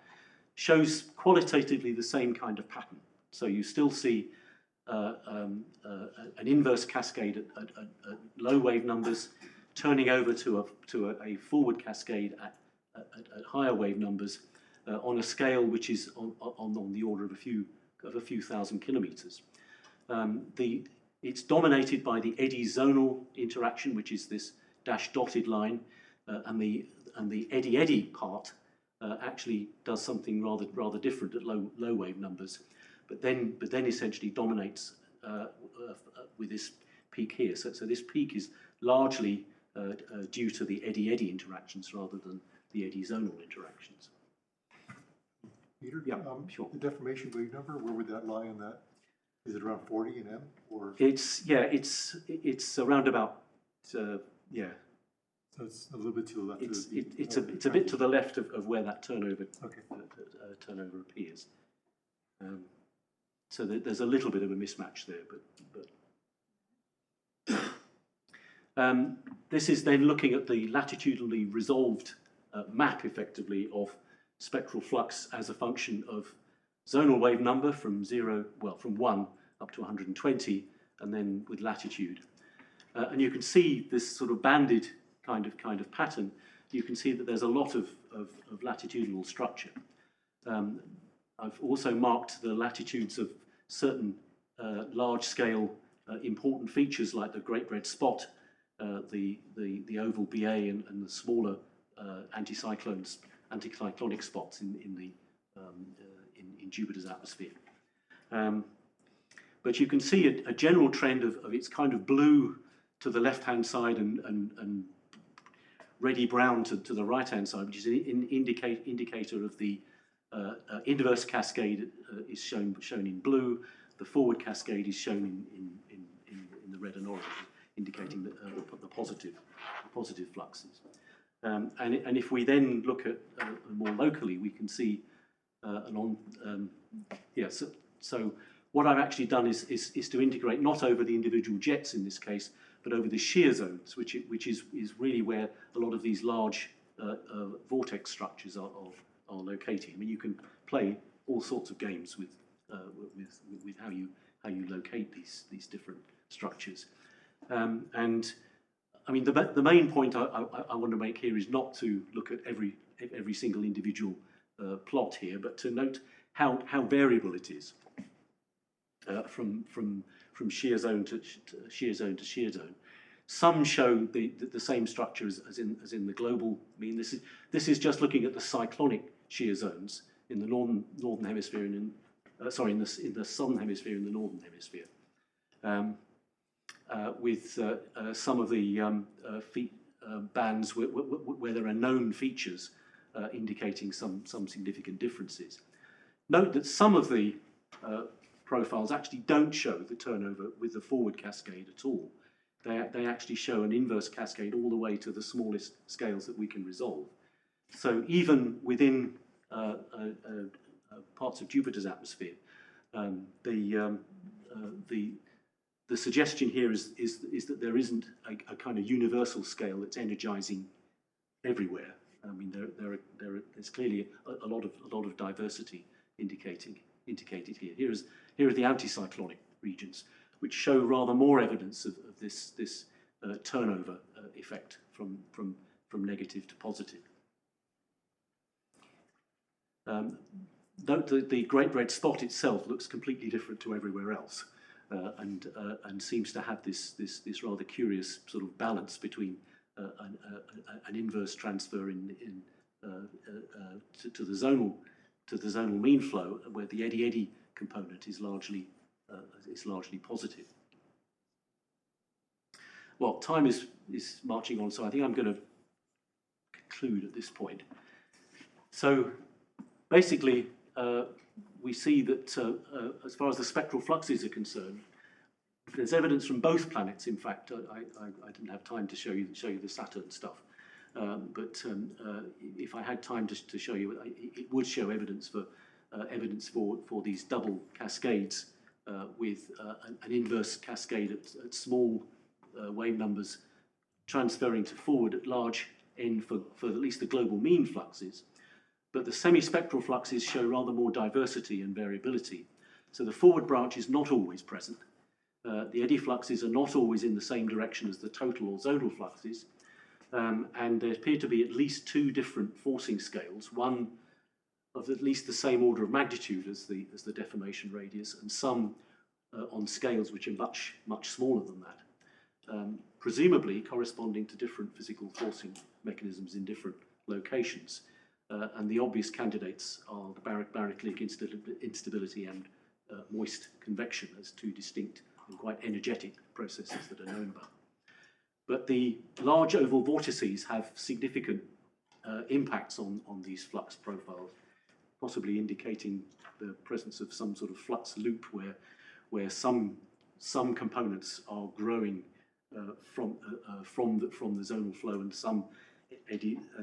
shows qualitatively the same kind of pattern. So you still see an inverse cascade at low wave numbers, turning over to a forward cascade at higher wave numbers on a scale which is on the order of a few of a few thousand kilometers. It's dominated by the eddy-zonal interaction, which is this dashed dotted line, and the eddy-eddy part actually does something rather different at low wave numbers, but then essentially dominates with this peak here. So this peak is largely due to the eddy-eddy interactions rather than the eddy-zonal interactions. Peter, Yeah, sure. The deformation wave number, where would that lie in that? Is it around 40 in M, or? It's around about yeah. So it's a little bit to the left. It's a bit to the left of where that turnover turnover appears. So there's a little bit of a mismatch there, but this is then looking at the latitudinally resolved map, effectively, of spectral flux as a function of zonal wave number from 1 up to 120, and then with latitude. And you can see this sort of banded kind of pattern. You can see that there's a lot of latitudinal structure. I've also marked the latitudes of certain large-scale important features like the Great Red Spot, the oval BA, and the smaller anticyclonic spots in Jupiter's atmosphere. But you can see a general trend of it's kind of blue to the left-hand side and reddy brown to the right-hand side, which is an indicator of the inverse cascade is shown in blue. The forward cascade is shown in the red and orange, indicating the positive fluxes. And if we then look at more locally, we can see So what I've actually done is to integrate not over the individual jets in this case, but over the shear zones, which is really where a lot of these large vortex structures are located. I mean, you can play all sorts of games with how you locate these different structures. And I mean, the main point I want to make here is not to look at every single individual plot here, but to note how variable it is from shear zone to shear zone to shear zone. Some show the same structure as in the global mean. This is just looking at the cyclonic shear zones in the northern hemisphere and in the southern hemisphere and the northern hemisphere. With some of the bands where there are known features indicating some significant differences. Note that some of the profiles actually don't show the turnover with the forward cascade at all. They actually show an inverse cascade all the way to the smallest scales that we can resolve. So even within parts of Jupiter's atmosphere, the suggestion here is that there isn't a kind of universal scale that's energizing everywhere. I mean, there's clearly a lot of diversity indicated here. Here are the anticyclonic regions, which show rather more evidence of this turnover effect from negative to positive. Note that the Great Red Spot itself looks completely different to everywhere else, and seems to have this rather curious sort of balance between an inverse transfer to the zonal mean flow, where the eddy-eddy component is largely positive. Well, time is marching on, so I think I'm going to conclude at this point. So basically, we see that as far as the spectral fluxes are concerned, there's evidence from both planets. In fact, I didn't have time to show you the Saturn stuff, but if I had time to show you, it would show evidence for these double cascades with an inverse cascade at small wave numbers transferring to forward at large n for at least the global mean fluxes. But the semi-spectral fluxes show rather more diversity and variability. So the forward branch is not always present. The eddy fluxes are not always in the same direction as the total or zonal fluxes. And there appear to be at least two different forcing scales, one of at least the same order of magnitude as the deformation radius, and some on scales which are much, much smaller than that, presumably corresponding to different physical forcing mechanisms in different locations. And the obvious candidates are the barochromic instability and moist convection as two distinct and quite energetic processes that are known about. But the large oval vortices have significant impacts on these flux profiles, possibly indicating the presence of some sort of flux loop where some components are growing from the zonal flow, and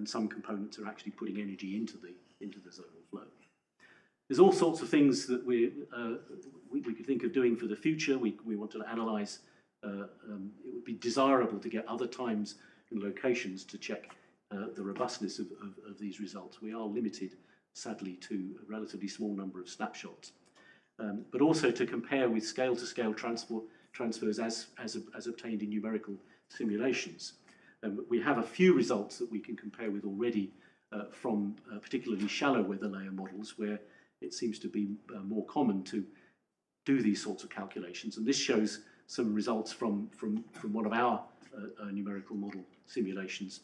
some components are actually putting energy into the zonal flow. There's all sorts of things that we could think of doing for the future. We want to analyse. It would be desirable to get other times and locations to check the robustness of these results. We are limited, sadly, to a relatively small number of snapshots, but also to compare with scale-to-scale transfers as obtained in numerical simulations. We have a few results that we can compare with already from particularly shallow weather layer models, where it seems to be more common to do these sorts of calculations. And this shows some results from one of our numerical model simulations,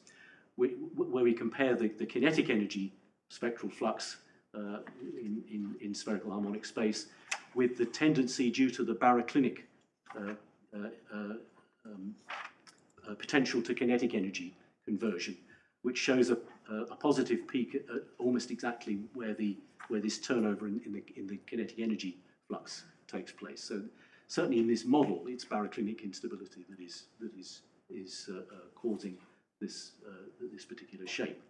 where we compare the kinetic energy spectral flux in spherical harmonic space with the tendency due to the baroclinic potential to kinetic energy conversion, which shows a positive peak at almost exactly where this turnover in the kinetic energy flux takes place. So certainly in this model, it's baroclinic instability that is causing this particular shape.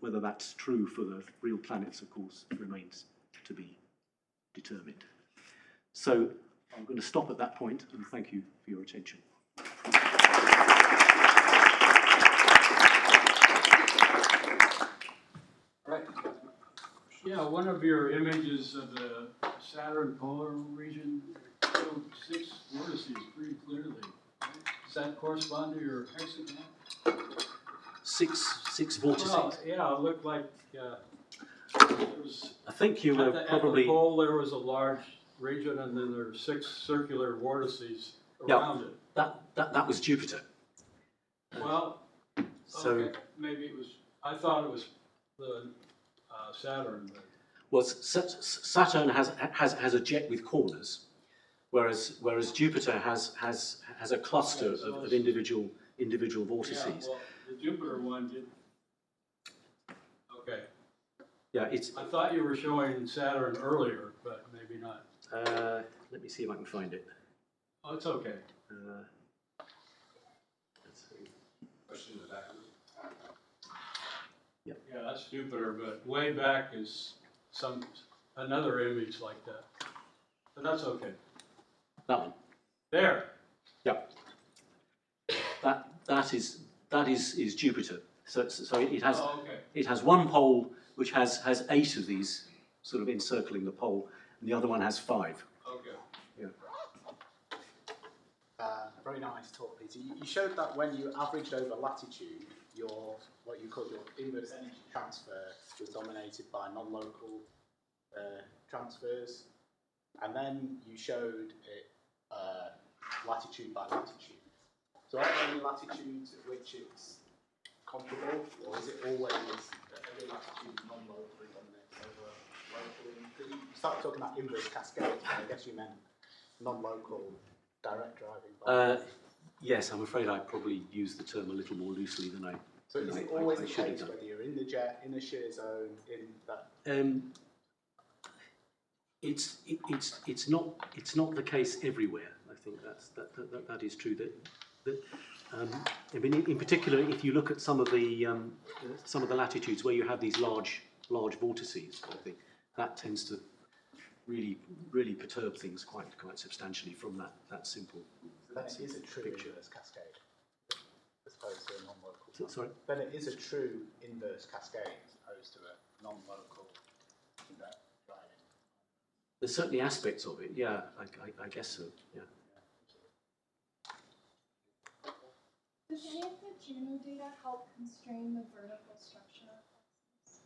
Whether that's true for the real planets, of course, remains to be determined. So I'm going to stop at that point, and thank you for your attention. Right. Yeah, one of your images of the Saturn polar region showed 6 vortices pretty clearly. Does that correspond to your hexagon? Six vortices. Well, yeah, it looked like there was, I think you were probably... at the pole there was a large region, and then there were 6 circular vortices around it. That was Jupiter. Well, So okay, maybe it was. I thought it was the Saturn. But. well, Saturn has a jet with corners, whereas Jupiter has a cluster of individual vortices. Yeah, well, the Jupiter one did. Okay. Yeah, it's. I thought you were showing Saturn earlier, but maybe not. Let me see if I can find it. Oh, it's okay. Let's see. Question in the back. Yeah, that's Jupiter, but way back is another image like that. But that's okay. That one. There. Yeah. That is Jupiter. So it has Oh, okay. it has one pole which has 8 of these sort of encircling the pole, and the other one has 5. Okay. Yeah. Very nice talk, Peter. You showed that when you averaged over latitude, what you call your inverse energy transfer was dominated by non-local transfers, and then you showed it latitude by latitude. So are there any latitudes at which it's comparable, or is it always that every latitude non-locally dominates over locally? Because you started talking about inverse cascades, but I guess you meant non-local direct driving. Yes, I'm afraid I probably used the term a little more loosely than I. So is it always the case whether you're in the jet, in the shear zone, in that? It's not the case everywhere. I think that is true. I mean, in particular, if you look at some of the latitudes where you have these large vortices, I think that tends to really perturb things quite substantially from that simple. So then it is a true inverse cascade, as opposed to a non-local. Sorry. Then it is a true inverse cascade, as opposed to a non-local driving. There's certainly aspects of it. Yeah, I guess so. Yeah. Does any of the Juno data help constrain the vertical structure of fluxes?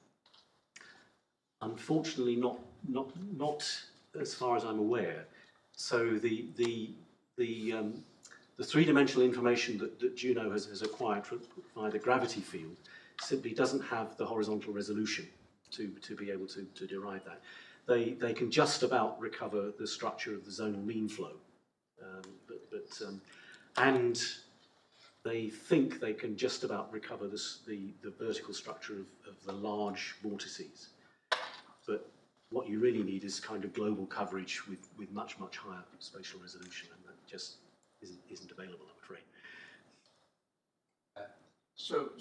Unfortunately, not as far as I'm aware. So the three-dimensional information that Juno has acquired via the gravity field simply doesn't have the horizontal resolution to be able to derive that. They can just about recover the structure of the zonal mean flow, and they think they can just about recover the vertical structure of the large vortices. But what you really need is kind of global coverage with much higher spatial resolution, and that just isn't available, I'm afraid. So,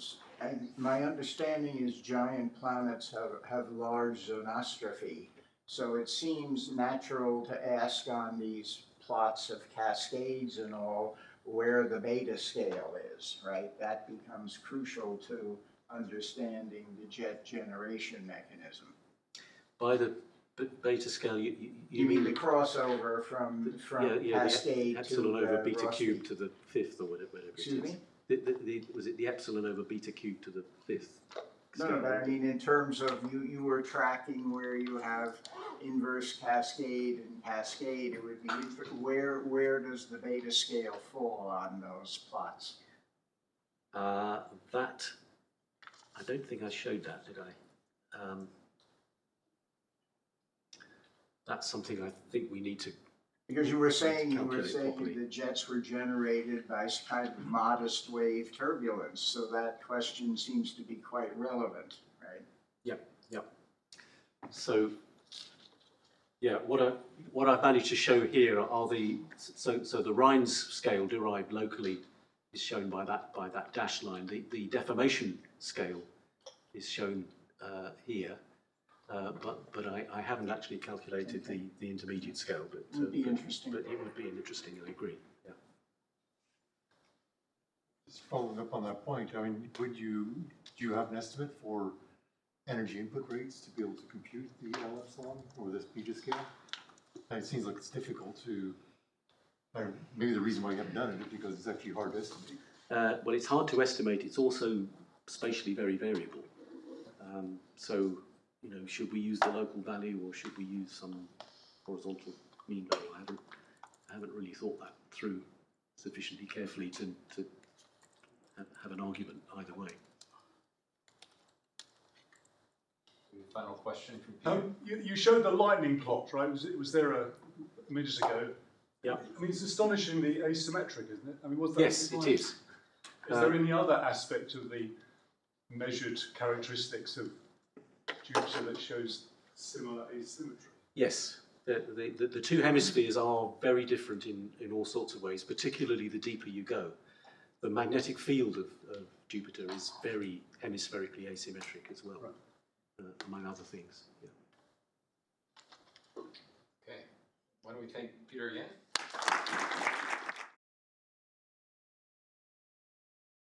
my understanding is giant planets have large zonostrophy. So it seems natural to ask on these plots of cascades and all where the beta scale is, right? That becomes crucial to understanding the jet generation mechanism. By the beta scale, You mean the crossover from cascade the epsilon to over beta Rossby. cubed to the fifth, or whatever it is. Excuse me? Was it the epsilon over beta cubed to the fifth? No, but I mean in terms of you were tracking where you have inverse cascade and cascade, it would be where does the beta scale fall on those plots? That, I don't think I showed that, did I? That's something I think we need to. Because you were saying properly. the jets were generated by kind of modest wave turbulence, so that question seems to be quite relevant, right? Yep. So, yeah, what I've managed to show here are the the Rhines scale derived locally is shown by that dashed line. The deformation scale is shown here. But I haven't actually calculated the intermediate scale. But it would be interesting. But it would be interesting, I agree. Yeah. Just following up on that point, I mean, do you have an estimate for energy input rates to be able to compute the L epsilon or this beta scale? And it seems like it's difficult to. Maybe the reason why you haven't done it is because it's actually hard to estimate. Well, it's hard to estimate. It's also spatially very variable. So, you know, should we use the local value or should we use some horizontal mean value? I haven't really thought that through sufficiently carefully to have an argument either way. Final question from Peter. You showed the lightning plot, right? Was there a minute ago? Yeah. I mean, it's astonishingly asymmetric, isn't it? I mean, what's that? Yes, it is. Is there any other aspect of the measured characteristics of Jupiter that shows similar asymmetry? Yes. The two hemispheres are very different in all sorts of ways, particularly the deeper you go. The magnetic field of Jupiter is very hemispherically asymmetric as well, right. Among other things. Yeah. Okay. Why don't we thank Peter again?